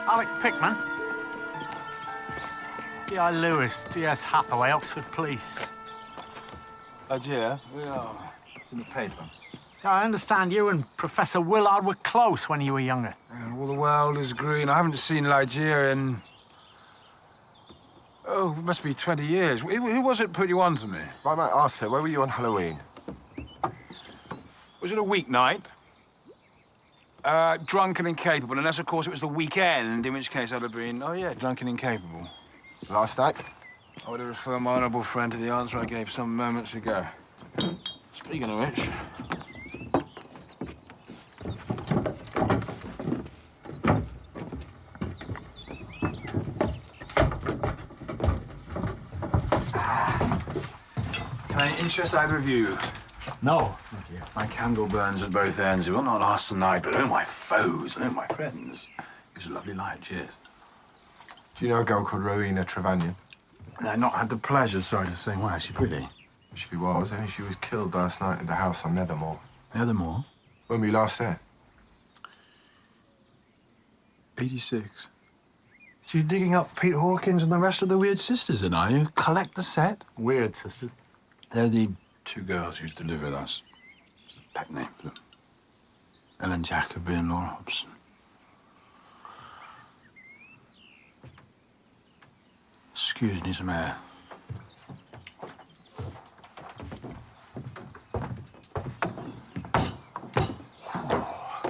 Alec Pickman. D.I. Lewis, D.S. Hathaway, Oxford Police. Oh, dear. Yeah, it's in the paper. I understand you and Professor Willard were close when you were younger. Yeah, all the world is green. I haven't seen Nigeria in... Oh, it must be 20 years. Who was it put you on to me? I might ask, sir, where were you on Halloween? Was it a weeknight? Drunk and incapable, unless, of course, it was the weekend, in which case I'd have been, oh, yeah, drunk and incapable. Last night? I would have referred my honourable friend to the answer I gave some moments ago. Speaking of which... Can I interest either of you? No, thank you. My candle burns at both ends. It will not last the night, but oh, my foes and oh, my friends. It was a lovely light. Cheers. Do you know a girl called Rowena Trevanion? I've not had the pleasure, sorry to say. Why, is she pretty? She was, and she was killed last night at the house on Nethermore. Nethermore? When were you last there? 86. So you're digging up Pete Hawkins and the rest of the Weird Sisters, and are you? Collect the set? Weird Sisters. They're the two girls who used to live with us. It's a pet name for them. Ellen Jacobi and Laura Hobson. Excuse me, some air.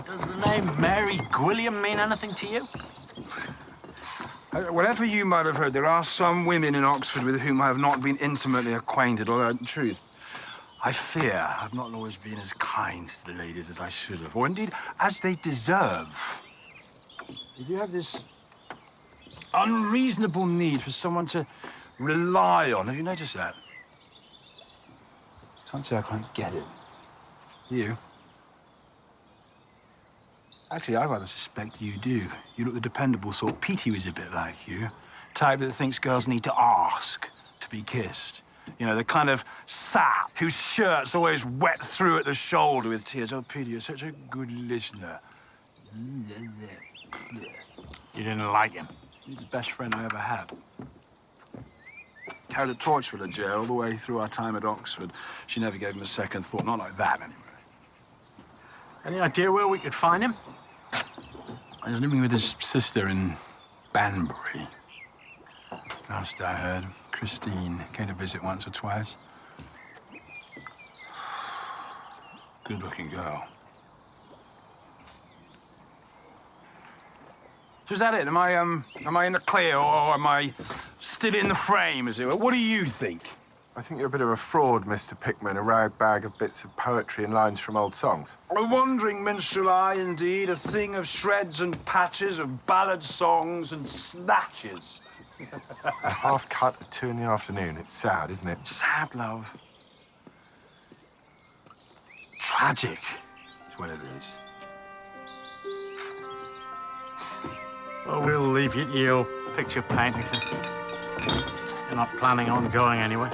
Does the name Mary Gwilliam mean anything to you? Whatever you might have heard, there are some women in Oxford with whom I have not been intimately acquainted, although, in truth, I fear I've not always been as kind to the ladies as I should have, or indeed, as they deserve. You do have this unreasonable need for someone to rely on. Have you noticed that? Can't say I can't get it. You? Actually, I rather suspect you do. You look the dependable sort. Petey was a bit like you. Type that thinks girls need to ask to be kissed. You know, the kind of sap whose shirt's always wet through at the shoulder with tears. Oh, Petey, you're such a good listener. You didn't like him? He's the best friend I ever had. Carried a torch for the jail all the way through our time at Oxford. She never gave him a second thought. Not like that, anyway. Any idea where we could find him? He was living with his sister in Banbury. Last I heard, Christine came to visit once or twice. Good-looking girl. So is that it? Am I in the clear, or am I still in the frame, as it were? What do you think? I think you're a bit of a fraud, Mr. Pickman, a rag bag of bits of poetry and lines from old songs. A wandering minstrel I, indeed, a thing of shreds and patches, of ballad songs and snatches. A half cut at 2 in the afternoon. It's sad, isn't it? Sad, love. Tragic is what it is. Well, we'll leave you to your picture painting. You're not planning on going anywhere.